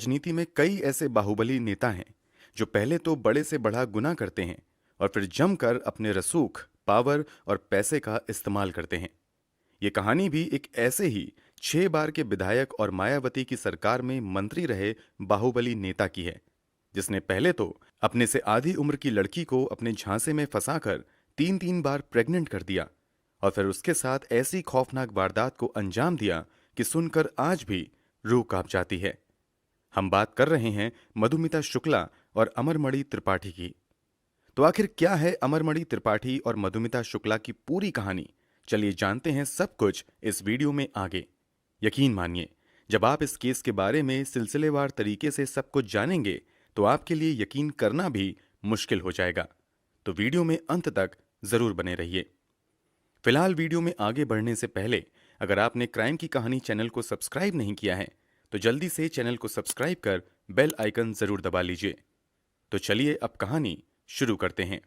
राजनीति में कई ऐसे बाहुबली नेता हैं जो पहले तो बड़े से बड़ा गुनाह करते हैं और फिर जमकर अपने रसूख, पावर और पैसे का इस्तेमाल करते हैं। ये कहानी भी एक ऐसे ही 6 बार के विधायक और मायावती की सरकार में मंत्री रहे बाहुबली नेता की है, जिसने पहले तो अपने से आधी उम्र की लड़की को अपने झांसे में फंसाकर 3-3 बार प्रेग्नेंट कर दिया और फिर उसके साथ ऐसी खौफनाक वारदात को अंजाम दिया कि सुनकर आज भी रूह कांप जाती है। हम बात कर रहे हैं मधुमिता शुक्ला और अमरमणि त्रिपाठी की। तो आखिर क्या है अमरमणि त्रिपाठी और मधुमिता शुक्ला की पूरी कहानी? चलिए जानते हैं सब कुछ इस वीडियो में आगे। यकीन मानिए, जब आप इस केस के बारे में सिलसिलेवार तरीके से सब कुछ जानेंगे तो आपके लिए यकीन करना भी मुश्किल हो जाएगा। तो वीडियो में अंत तक जरूर बने रहिए। फिलहाल वीडियो में आगे बढ़ने से पहले अगर आपने क्राइम की कहानी चैनल को सब्सक्राइब नहीं किया है तो जल्दी से चैनल को सब्सक्राइब कर बेल आइकन जरूर दबा लीजिए। तो चलिए अब कहानी शुरू करते हैं।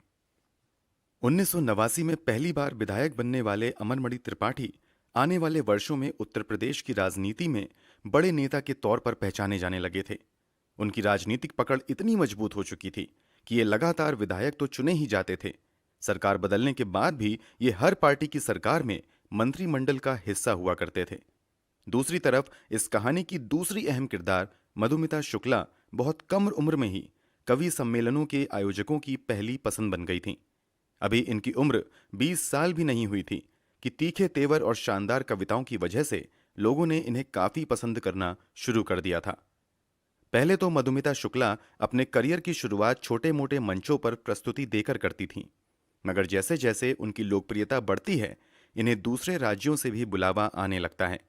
1989 में पहली बार विधायक बनने वाले अमरमणि त्रिपाठी आने वाले वर्षों में उत्तर प्रदेश की राजनीति में बड़े नेता के तौर पर पहचाने जाने लगे थे। उनकी राजनीतिक पकड़ इतनी मजबूत हो चुकी थी कि ये लगातार विधायक तो चुने ही जाते थे, सरकार बदलने के बाद भी ये हर पार्टी की सरकार में मंत्रिमंडल का हिस्सा हुआ करते थे। दूसरी तरफ इस कहानी की दूसरी अहम किरदार मधुमिता शुक्ला बहुत कम उम्र में ही कवि सम्मेलनों के आयोजकों की पहली पसंद बन गई थीं। अभी इनकी उम्र 20 साल भी नहीं हुई थी कि तीखे तेवर और शानदार कविताओं की वजह से लोगों ने इन्हें काफी पसंद करना शुरू कर दिया था। पहले तो मधुमिता शुक्ला अपने करियर की शुरुआत छोटे मोटे मंचों पर प्रस्तुति देकर करती थीं, मगर जैसे जैसे उनकी लोकप्रियता बढ़ती है इन्हें दूसरे राज्यों से भी बुलावा आने लगता है।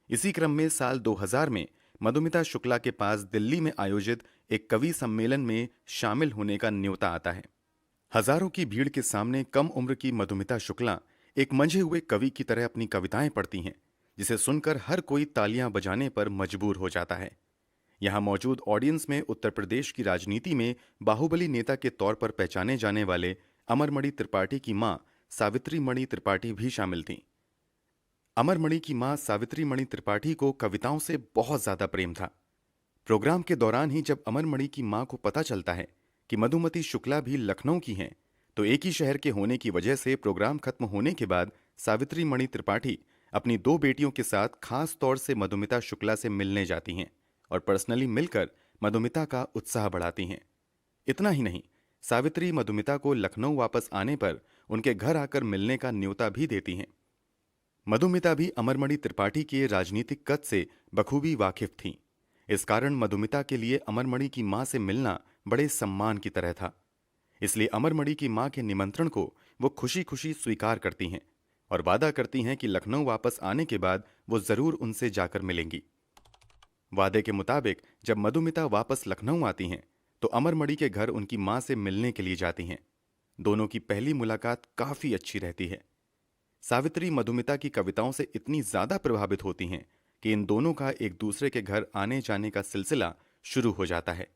इसी क्रम में साल 2000 में मधुमिता शुक्ला के पास दिल्ली में आयोजित एक कवि सम्मेलन में शामिल होने का न्योता आता है। हजारों की भीड़ के सामने कम उम्र की मधुमिता शुक्ला एक मंझे हुए कवि की तरह अपनी कविताएं पढ़ती हैं, जिसे सुनकर हर कोई तालियां बजाने पर मजबूर हो जाता है। यहां मौजूद ऑडियंस में उत्तर प्रदेश की राजनीति में बाहुबली नेता के तौर पर पहचाने जाने वाले अमरमणि त्रिपाठी की मां सावित्री मणि त्रिपाठी भी शामिल थीं। अमरमणि की मां सावित्री मणि त्रिपाठी को कविताओं से बहुत ज्यादा प्रेम था। प्रोग्राम के दौरान ही जब अमरमणि की मां को पता चलता है कि मधुमती शुक्ला भी लखनऊ की हैं, तो एक ही शहर के होने की वजह से प्रोग्राम खत्म होने के बाद सावित्री मणि त्रिपाठी अपनी 2 बेटियों के साथ खास तौर से मधुमिता शुक्ला से मिलने जाती हैं और पर्सनली मिलकर मधुमिता का उत्साह बढ़ाती हैं। इतना ही नहीं, सावित्री मधुमिता को लखनऊ वापस आने पर उनके घर आकर मिलने का न्योता भी देती हैं। मधुमिता भी अमरमणि त्रिपाठी के राजनीतिक कद से बखूबी वाकिफ थीं। इस कारण मधुमिता के लिए अमरमणि की मां से मिलना बड़े सम्मान की तरह था। इसलिए अमरमणि की मां के निमंत्रण को वो खुशी खुशी स्वीकार करती हैं और वादा करती हैं कि लखनऊ वापस आने के बाद वो जरूर उनसे जाकर मिलेंगी। वादे के मुताबिक जब मधुमिता वापस लखनऊ आती हैं तो अमरमणि के घर उनकी मां से मिलने के लिए जाती हैं। दोनों की पहली मुलाकात काफी अच्छी रहती है। सावित्री मधुमिता की कविताओं से इतनी ज्यादा प्रभावित होती हैं कि इन दोनों का एक दूसरे के घर आने जाने का सिलसिला शुरू हो जाता है।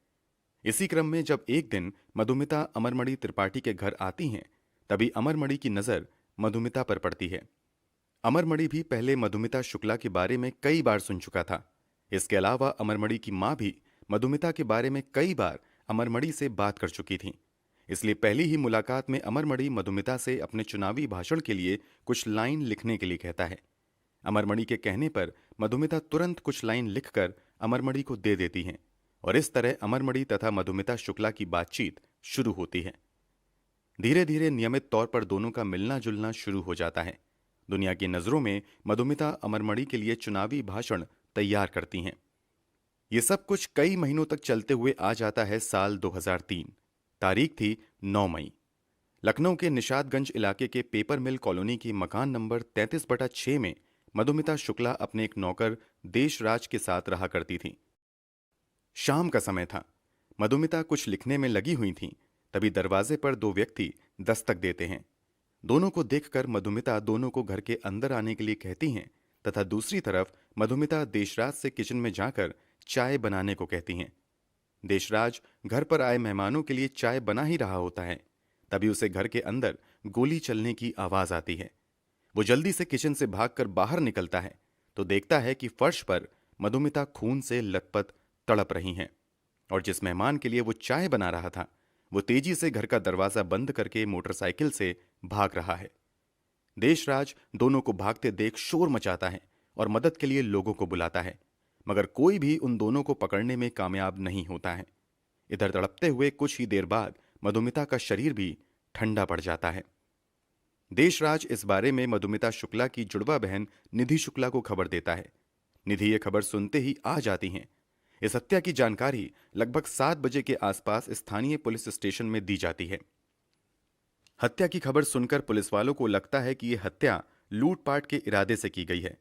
इसी क्रम में जब एक दिन मधुमिता अमरमणि त्रिपाठी के घर आती हैं, तभी अमरमणि की नजर मधुमिता पर पड़ती है। अमरमणि भी पहले मधुमिता शुक्ला के बारे में कई बार सुन चुका था। इसके अलावा अमरमणि की मां भी मधुमिता के बारे में कई बार अमरमणि से बात कर चुकी थी। इसलिए पहली ही मुलाकात में अमरमणि मधुमिता से अपने चुनावी भाषण के लिए कुछ लाइन लिखने के लिए कहता है। अमरमणि के कहने पर मधुमिता तुरंत कुछ लाइन लिखकर अमरमणि को दे देती हैं और इस तरह अमरमणि तथा मधुमिता शुक्ला की बातचीत शुरू होती है। धीरे धीरे नियमित तौर पर दोनों का मिलना जुलना शुरू हो जाता है। दुनिया की नजरों में मधुमिता अमरमणि के लिए चुनावी भाषण तैयार करती हैं। ये सब कुछ कई महीनों तक चलते हुए आ जाता है साल 2003। तारीख थी 9 मई। लखनऊ के निशादगंज इलाके के पेपर मिल कॉलोनी की मकान नंबर 33/6 में मधुमिता शुक्ला अपने एक नौकर देशराज के साथ रहा करती थी। शाम का समय था। मधुमिता कुछ लिखने में लगी हुई थीं, तभी दरवाजे पर 2 व्यक्ति दस्तक देते हैं। दोनों को देखकर मधुमिता दोनों को घर के अंदर आने के लिए कहती हैं तथा दूसरी तरफ मधुमिता देशराज से किचन में जाकर चाय बनाने को कहती हैं। देशराज घर पर आए मेहमानों के लिए चाय बना ही रहा होता है, तभी उसे घर के अंदर गोली चलने की आवाज आती है। वो जल्दी से किचन से भागकर बाहर निकलता है तो देखता है कि फर्श पर मधुमिता खून से लथपथ तड़प रही हैं और जिस मेहमान के लिए वो चाय बना रहा था वो तेजी से घर का दरवाजा बंद करके मोटरसाइकिल से भाग रहा है। देशराज दोनों को भागते देख शोर मचाता है और मदद के लिए लोगों को बुलाता है, मगर कोई भी उन दोनों को पकड़ने में कामयाब नहीं होता है। इधर तड़पते हुए कुछ ही देर बाद मधुमिता का शरीर भी ठंडा पड़ जाता है। देशराज इस बारे में मधुमिता शुक्ला की जुड़वा बहन निधि शुक्ला को खबर देता है। निधि ये खबर सुनते ही आ जाती हैं। इस हत्या की जानकारी लगभग 7 बजे के आसपास स्थानीय पुलिस स्टेशन में दी जाती है। हत्या की खबर सुनकर पुलिस वालों को लगता है कि यह हत्या लूटपाट के इरादे से की गई है,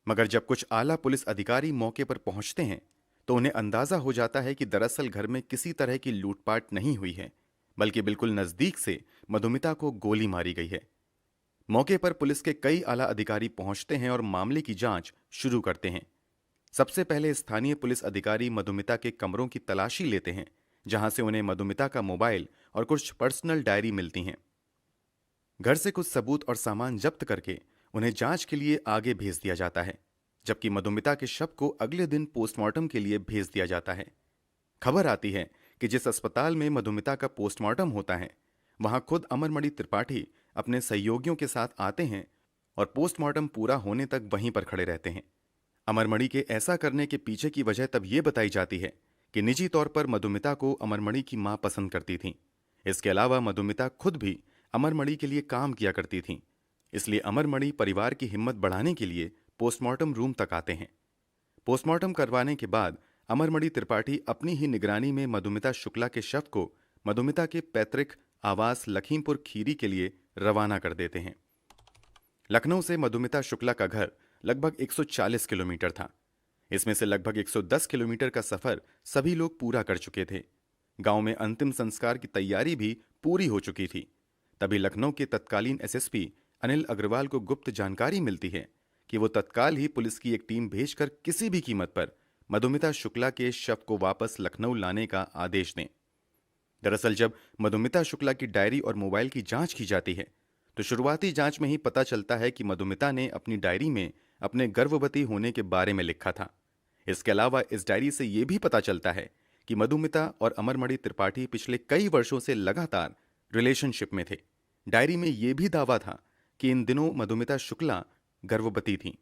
मगर जब कुछ आला पुलिस अधिकारी मौके पर पहुंचते हैं तो उन्हें अंदाजा हो जाता है कि दरअसल घर में किसी तरह की लूटपाट नहीं हुई है, बल्कि बिल्कुल नजदीक से मधुमिता को गोली मारी गई है। मौके पर पुलिस के कई आला अधिकारी पहुंचते हैं और मामले की जांच शुरू करते हैं। सबसे पहले स्थानीय पुलिस अधिकारी मधुमिता के कमरों की तलाशी लेते हैं, जहां से उन्हें मधुमिता का मोबाइल और कुछ पर्सनल डायरी मिलती हैं। घर से कुछ सबूत और सामान जब्त करके उन्हें जांच के लिए आगे भेज दिया जाता है, जबकि मधुमिता के शव को अगले दिन पोस्टमार्टम के लिए भेज दिया जाता है। खबर आती है कि जिस अस्पताल में मधुमिता का पोस्टमार्टम होता है वहां खुद अमरमणि त्रिपाठी अपने सहयोगियों के साथ आते हैं और पोस्टमार्टम पूरा होने तक वहीं पर खड़े रहते हैं। अमरमणि के ऐसा करने के पीछे की वजह तब ये बताई जाती है कि निजी तौर पर मधुमिता को अमरमणि की मां पसंद करती थी। इसके अलावा मधुमिता खुद भी अमरमणि के लिए काम किया करती थी, इसलिए अमरमणि परिवार की हिम्मत बढ़ाने के लिए पोस्टमार्टम रूम तक आते हैं। पोस्टमार्टम करवाने के बाद अमरमणि त्रिपाठी अपनी ही निगरानी में मधुमिता शुक्ला के शव को मधुमिता के पैतृक आवास लखीमपुर खीरी के लिए रवाना कर देते हैं। लखनऊ से मधुमिता शुक्ला का घर लगभग 140 किलोमीटर था। इसमें से लगभग 110 किलोमीटर का सफर सभी लोग पूरा कर चुके थे। गांव में अंतिम संस्कार की तैयारी भी पूरी हो चुकी थी। तभी लखनऊ के तत्कालीन एसएसपी अनिल अग्रवाल को गुप्त जानकारी मिलती है कि वो तत्काल ही पुलिस की एक टीम भेजकर किसी भी कीमत पर मधुमिता शुक्ला के शव को वापस लखनऊ लाने का आदेश दें। दरअसल जब मधुमिता शुक्ला की डायरी और मोबाइल की जांच की जाती है तो शुरुआती जांच में ही पता चलता है कि मधुमिता ने अपनी डायरी में अपने गर्भवती होने के बारे में लिखा था। इसके अलावा इस डायरी से यह भी पता चलता है कि मधुमिता और अमरमणि त्रिपाठी पिछले कई वर्षों से लगातार रिलेशनशिप में थे। डायरी में यह भी दावा था कि इन दिनों मधुमिता शुक्ला गर्भवती थी।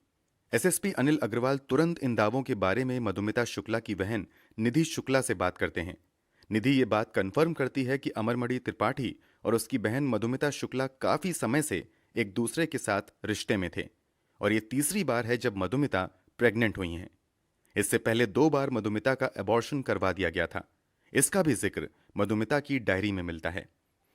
एसएसपी अनिल अग्रवाल तुरंत इन दावों के बारे में मधुमिता शुक्ला की बहन निधि शुक्ला से बात करते हैं। निधि ये बात कंफर्म करती है कि अमरमणि त्रिपाठी और उसकी बहन मधुमिता शुक्ला काफी समय से एक दूसरे के साथ रिश्ते में थे और ये तीसरी बार है जब मधुमिता प्रेग्नेंट हुई हैं। इससे पहले 2 बार मधुमिता का अबॉर्शन करवा दिया गया था। इसका भी जिक्र मधुमिता की डायरी में मिलता है।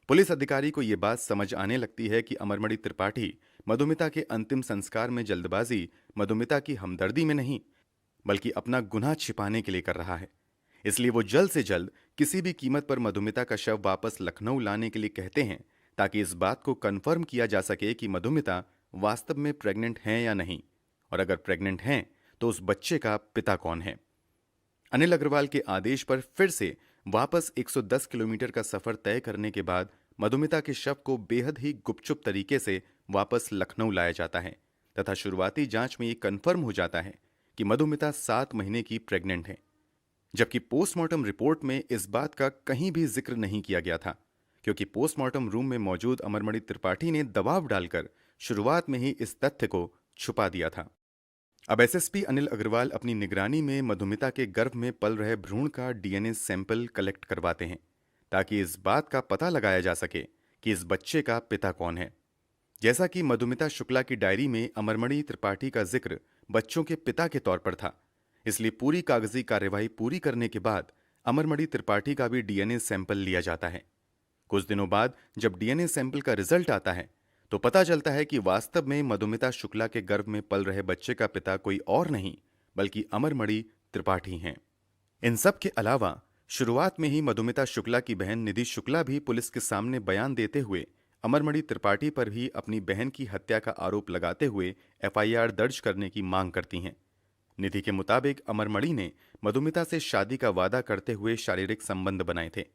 पुलिस अधिकारी को यह बात समझ आने लगती है कि अमरमणि त्रिपाठी मधुमिता के अंतिम संस्कार में जल्दबाजी मधुमिता की हमदर्दी में नहीं बल्कि अपना गुनाह छिपाने के लिए कर रहा है। इसलिए वो जल्द से जल्द किसी भी कीमत पर मधुमिता का शव वापस लखनऊ लाने के लिए कहते हैं, ताकि इस बात को कंफर्म किया जा सके कि मधुमिता वास्तव में प्रेग्नेंट हैं या नहीं, और अगर प्रेग्नेंट हैं तो उस बच्चे का पिता कौन है। अनिल अग्रवाल के आदेश पर फिर से वापस 110 किलोमीटर का सफर तय करने के बाद मधुमिता के शव को बेहद ही गुपचुप तरीके से वापस लखनऊ लाया जाता है तथा शुरुआती जांच में ये कंफर्म हो जाता है कि मधुमिता 7 महीने की प्रेग्नेंट है, जबकि पोस्टमार्टम रिपोर्ट में इस बात का कहीं भी जिक्र नहीं किया गया था, क्योंकि पोस्टमार्टम रूम में मौजूद अमरमणि त्रिपाठी ने दबाव डालकर शुरुआत में ही इस तथ्य को छुपा दिया था। अब एसएसपी अनिल अग्रवाल अपनी निगरानी में मधुमिता के गर्भ में पल रहे भ्रूण का डीएनए सैंपल कलेक्ट करवाते हैं, ताकि इस बात का पता लगाया जा सके कि इस बच्चे का पिता कौन है। जैसा कि मधुमिता शुक्ला की डायरी में अमरमणि त्रिपाठी का जिक्र बच्चों के पिता के तौर पर था, इसलिए पूरी कागजी कार्यवाही पूरी करने के बाद अमरमणि त्रिपाठी का भी डीएनए सैंपल लिया जाता है। कुछ दिनों बाद जब डीएनए सैंपल का रिजल्ट आता है तो पता चलता है कि वास्तव में मधुमिता शुक्ला के गर्भ में पल रहे बच्चे का पिता कोई और नहीं बल्कि अमरमणि त्रिपाठी हैं। इन सब के अलावा शुरुआत में ही मधुमिता शुक्ला की बहन निधि शुक्ला भी पुलिस के सामने बयान देते हुए अमरमणि त्रिपाठी पर भी अपनी बहन की हत्या का आरोप लगाते हुए एफआईआर दर्ज करने की मांग करती हैं। निधि के मुताबिक अमरमणि ने मधुमिता से शादी का वादा करते हुए शारीरिक संबंध बनाए थे।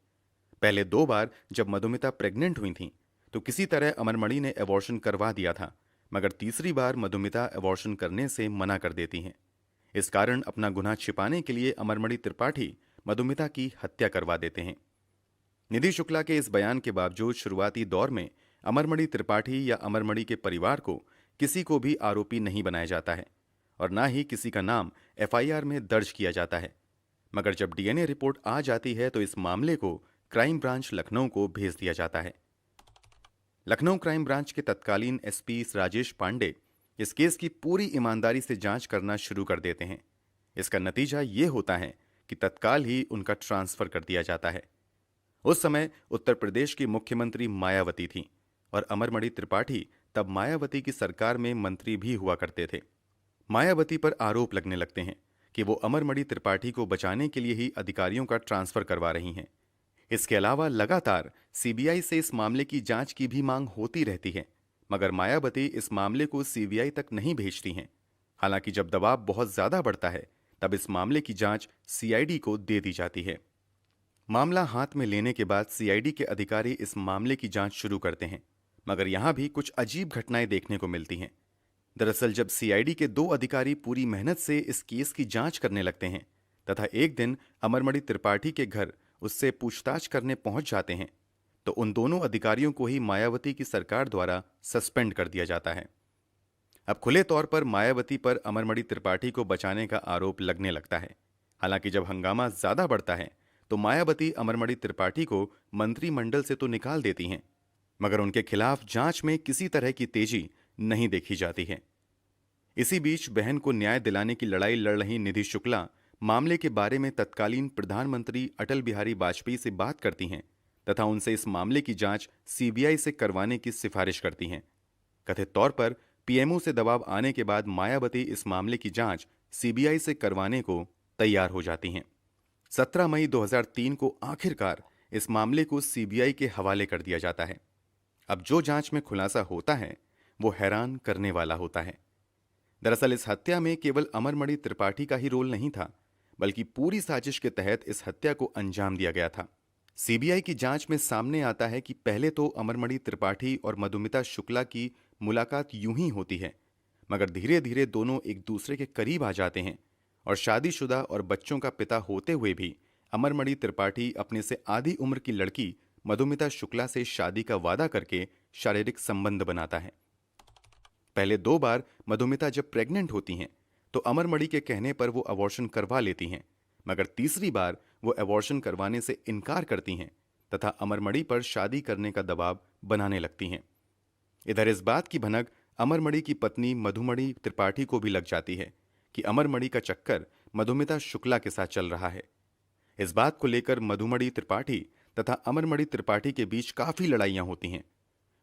पहले 2 बार जब मधुमिता प्रेग्नेंट हुई थी तो किसी तरह अमरमणि ने अबॉर्शन करवा दिया था, मगर तीसरी बार मधुमिता अबॉर्शन करने से मना कर देती हैं। इस कारण अपना गुनाह छिपाने के लिए अमरमणि त्रिपाठी मधुमिता की हत्या करवा देते हैं। निधि शुक्ला के इस बयान के बावजूद शुरुआती दौर में अमरमणि त्रिपाठी या अमरमणि के परिवार को किसी को भी आरोपी नहीं बनाया जाता है और ना ही किसी का नाम एफआईआर में दर्ज किया जाता है। मगर जब डीएनए रिपोर्ट आ जाती है तो इस मामले को क्राइम ब्रांच लखनऊ को भेज दिया जाता है। लखनऊ क्राइम ब्रांच के तत्कालीन एसपी राजेश पांडे इस केस की पूरी ईमानदारी से जांच करना शुरू कर देते हैं। इसका नतीजा ये होता है कि तत्काल ही उनका ट्रांसफर कर दिया जाता है। उस समय उत्तर प्रदेश की मुख्यमंत्री मायावती थी और अमरमणि त्रिपाठी तब मायावती की सरकार में मंत्री भी हुआ करते थे। मायावती पर आरोप लगने लगते हैं कि वो अमरमणि त्रिपाठी को बचाने के लिए ही अधिकारियों का ट्रांसफर करवा रही हैं। इसके अलावा लगातार सीबीआई से इस मामले की जांच की भी मांग होती रहती है, मगर मायावती इस मामले को सीबीआई तक नहीं भेजती हैं। हालांकि जब दबाव बहुत ज्यादा बढ़ता है तब इस मामले की जांच सीआईडी को दे दी जाती है। मामला हाथ में लेने के बाद सीआईडी के अधिकारी इस मामले की जांच शुरू करते हैं, मगर यहां भी कुछ अजीब घटनाएं देखने को मिलती हैं। दरअसल जब सीआईडी के 2 अधिकारी पूरी मेहनत से इस केस की जांच करने लगते हैं तथा एक दिन अमरमणि त्रिपाठी के घर उससे पूछताछ करने पहुंच जाते हैं तो उन दोनों अधिकारियों को ही मायावती की सरकार द्वारा सस्पेंड कर दिया जाता है। अब खुले तौर पर मायावती पर अमरमणि त्रिपाठी को बचाने का आरोप लगने लगता है। हालांकि जब हंगामा ज्यादा बढ़ता है तो मायावती अमरमणि त्रिपाठी को मंत्रिमंडल से तो निकाल देती हैं, मगर उनके खिलाफ जांच में किसी तरह की तेजी नहीं देखी जाती है। इसी बीच बहन को न्याय दिलाने की लड़ाई लड़ रही निधि शुक्ला मामले के बारे में तत्कालीन प्रधानमंत्री अटल बिहारी वाजपेयी से बात करती हैं तथा उनसे इस मामले की जांच सीबीआई से करवाने की सिफारिश करती हैं। कथित तौर पर पीएमओ से दबाव आने के बाद मायावती इस मामले की जांच सीबीआई से करवाने को तैयार हो जाती हैं। 17 मई 2003 को आखिरकार इस मामले को सीबीआई के हवाले कर दिया जाता है। अब जो जांच में खुलासा होता है वो हैरान करने वाला होता है। दरअसल इस हत्या में केवल अमरमणि त्रिपाठी का ही रोल नहीं था, बल्कि पूरी साजिश के तहत इस हत्या को अंजाम दिया गया था। सीबीआई की जांच में सामने आता है कि पहले तो अमरमणि त्रिपाठी और मधुमिता शुक्ला की मुलाकात यूं ही होती है, मगर धीरे धीरे दोनों एक दूसरे के करीब आ जाते हैं और शादीशुदा और बच्चों का पिता होते हुए भी अमरमणि त्रिपाठी अपने से आधी उम्र की लड़की मधुमिता शुक्ला से शादी का वादा करके शारीरिक संबंध बनाता है। पहले 2 बार मधुमिता जब प्रेग्नेंट होती हैं तो अमरमणि के कहने पर वो अबॉर्शन करवा लेती हैं, मगर तीसरी बार वो अबॉर्शन करवाने से इनकार करती हैं तथा अमरमणि पर शादी करने का दबाव बनाने लगती हैं। इधर इस बात की भनक अमरमणि की पत्नी मधुमणि त्रिपाठी को भी लग जाती है कि अमरमणि का चक्कर मधुमिता शुक्ला के साथ चल रहा है। इस बात को लेकर मधुमणि त्रिपाठी तथा अमरमणि त्रिपाठी के बीच काफी लड़ाइयां होती हैं,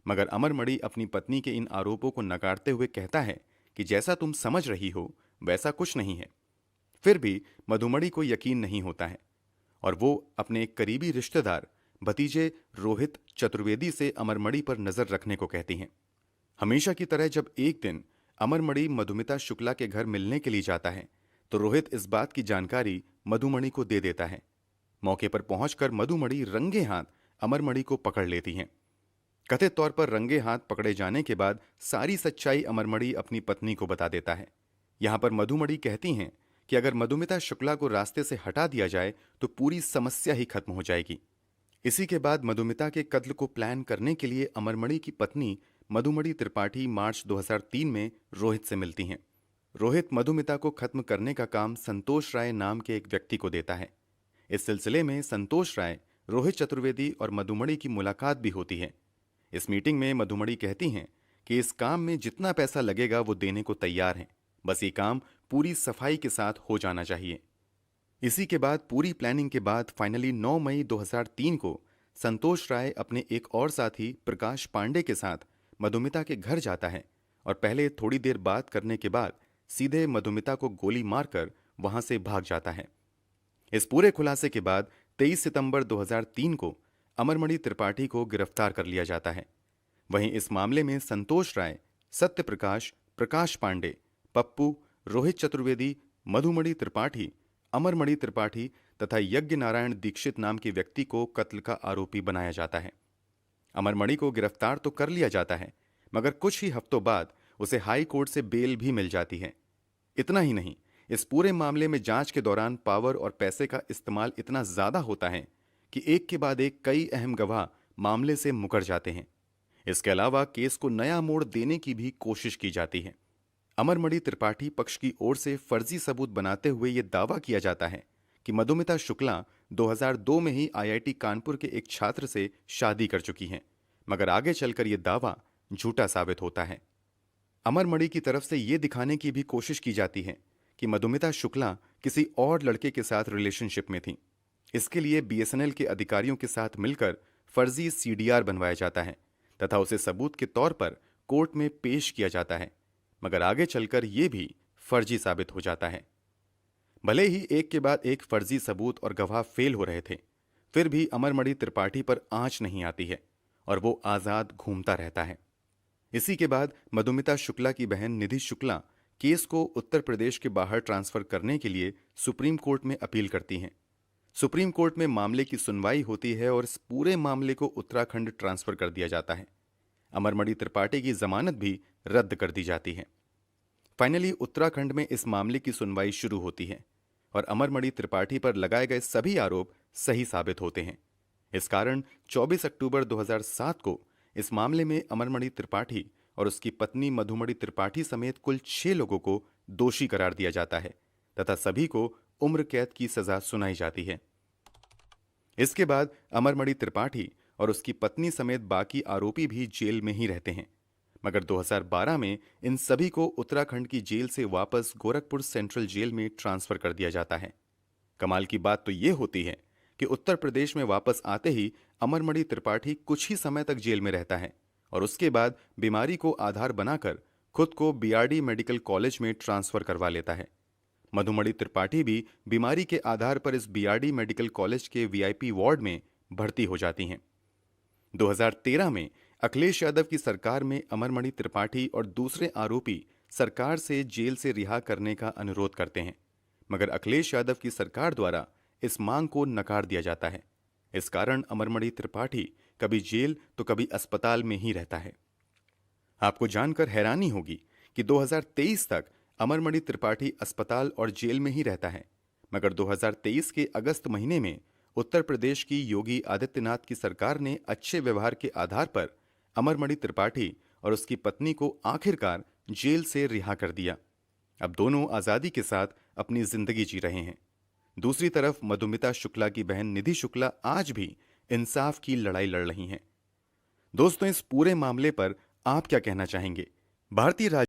मगर अमरमणि अपनी पत्नी के इन आरोपों को नकारते हुए कहता है कि जैसा तुम समझ रही हो वैसा कुछ नहीं है। फिर भी मधुमणि को यकीन नहीं होता है और वो अपने एक करीबी रिश्तेदार भतीजे रोहित चतुर्वेदी से अमरमणि पर नजर रखने को कहती हैं। हमेशा की तरह जब एक दिन अमरमणि मधुमिता शुक्ला के घर मिलने के लिए जाता है तो रोहित इस बात की जानकारी मधुमणि को दे देता है। मौके पर पहुंचकर मधुमणि रंगे हाथ अमरमणि को पकड़ लेती हैं। कथित तौर पर रंगे हाथ पकड़े जाने के बाद सारी सच्चाई अमरमणि अपनी पत्नी को बता देता है। यहां पर मधुमणि कहती हैं कि अगर मधुमिता शुक्ला को रास्ते से हटा दिया जाए तो पूरी समस्या ही खत्म हो जाएगी। इसी के बाद मधुमिता के कत्ल को प्लान करने के लिए अमरमणि की पत्नी मधुमणि त्रिपाठी मार्च 2003 में रोहित से मिलती हैं। रोहित मधुमिता को खत्म करने का काम संतोष राय नाम के एक व्यक्ति को देता है। इस सिलसिले में संतोष राय, रोहित चतुर्वेदी और मधुमणि की मुलाकात भी होती है। इस मीटिंग में मधुमणि कहती हैं कि इस काम में जितना पैसा लगेगा वो देने को तैयार हैं, बस ये काम पूरी सफाई के साथ हो जाना चाहिए। इसी के बाद पूरी प्लानिंग के बाद फाइनली 9 मई 2003 को संतोष राय अपने एक और साथी प्रकाश पांडे के साथ मधुमिता के घर जाता है और पहले थोड़ी देर बात करने के बाद सीधे मधुमिता को गोली मारकर वहां से भाग जाता है। इस पूरे खुलासे के बाद 23 सितंबर 2003 को अमरमणि त्रिपाठी को गिरफ्तार कर लिया जाता है। वहीं इस मामले में संतोष राय, सत्य प्रकाश, प्रकाश पांडे, पप्पू, रोहित चतुर्वेदी, मधुमणि त्रिपाठी, अमरमणि त्रिपाठी तथा यज्ञ नारायण दीक्षित नाम के व्यक्ति को कत्ल का आरोपी बनाया जाता है। अमरमणि को गिरफ्तार तो कर लिया जाता है, मगर कुछ ही हफ्तों बाद उसे हाई कोर्ट से बेल भी मिल जाती है। इतना ही नहीं, इस पूरे मामले में जांच के दौरान पावर और पैसे का इस्तेमाल इतना ज्यादा होता है कि एक के बाद एक कई अहम गवाह मामले से मुकर जाते हैं। इसके अलावा केस को नया मोड़ देने की भी कोशिश की जाती है। अमरमणि त्रिपाठी पक्ष की ओर से फर्जी सबूत बनाते हुए यह दावा किया जाता है कि मधुमिता शुक्ला 2002 में ही आईआईटी कानपुर के एक छात्र से शादी कर चुकी हैं, मगर आगे चलकर यह दावा झूठा साबित होता है। अमरमणि की तरफ से यह दिखाने की भी कोशिश की जाती है कि मधुमिता शुक्ला किसी और लड़के के साथ रिलेशनशिप में थी। इसके लिए बीएसएनएल के अधिकारियों के साथ मिलकर फर्जी सीडीआर बनवाया जाता है तथा उसे सबूत के तौर पर कोर्ट में पेश किया जाता है, मगर आगे चलकर यह भी फर्जी साबित हो जाता है। भले ही एक के बाद एक फर्जी सबूत और गवाह फेल हो रहे थे, फिर भी अमरमणि त्रिपाठी पर आंच नहीं आती है और वो आजाद घूमता रहता है। इसी के बाद मधुमिता शुक्ला की बहन निधि शुक्ला केस को उत्तर प्रदेश के बाहर ट्रांसफर करने के लिए सुप्रीम कोर्ट में अपील करती हैं। सुप्रीम कोर्ट में मामले की सुनवाई होती है और इस पूरे मामले को उत्तराखंड ट्रांसफर कर दिया जाता है। अमरमणि त्रिपाठी की जमानत भी रद्द कर दी जाती है। फाइनली उत्तराखंड में इस मामले की सुनवाई शुरू होती है और अमरमणि त्रिपाठी पर लगाए गए सभी आरोप सही साबित होते हैं। इस कारण 24 अक्टूबर 2007 को इस मामले में अमरमणि त्रिपाठी और उसकी पत्नी मधुमणि त्रिपाठी समेत कुल 6 लोगों को दोषी करार दिया जाता है तथा सभी को उम्र कैद की सजा सुनाई जाती है। इसके बाद अमरमणि त्रिपाठी और उसकी पत्नी समेत बाकी आरोपी भी जेल में ही रहते हैं, मगर 2012 में इन सभी को उत्तराखंड की जेल से वापस गोरखपुर सेंट्रल जेल में ट्रांसफर कर दिया जाता है। कमाल की बात तो यह होती है कि उत्तर प्रदेश में वापस आते ही अमरमणि त्रिपाठी कुछ ही समय तक जेल में रहता है और उसके बाद बीमारी को आधार बनाकर खुद को बीआरडी मेडिकल कॉलेज में ट्रांसफर करवा लेता है। मधुमणि त्रिपाठी भी बीमारी के आधार पर इस बीआरडी मेडिकल कॉलेज के वीआईपी वार्ड में भर्ती हो जाती हैं। 2013 में अखिलेश यादव की सरकार में अमरमणि त्रिपाठी और दूसरे आरोपी सरकार से जेल से रिहा करने का अनुरोध करते हैं, मगर अखिलेश यादव की सरकार द्वारा इस मांग को नकार दिया जाता है। इस कारण अमरमणि त्रिपाठी कभी जेल तो कभी अस्पताल में ही रहता है। आपको जानकर हैरानी होगी कि 2023 तक अमरमणि त्रिपाठी अस्पताल और जेल में ही रहता है, मगर 2023 के अगस्त महीने में उत्तर प्रदेश की योगी आदित्यनाथ की सरकार ने अच्छे व्यवहार के आधार पर अमरमणि त्रिपाठी और उसकी पत्नी को आखिरकार जेल से रिहा कर दिया। अब दोनों आजादी के साथ अपनी जिंदगी जी रहे हैं। दूसरी तरफ मधुमिता शुक्ला की बहन निधि शुक्ला आज भी इंसाफ की लड़ाई लड़ रही हैं। दोस्तों, इस पूरे मामले पर आप क्या कहना चाहेंगे? भारतीय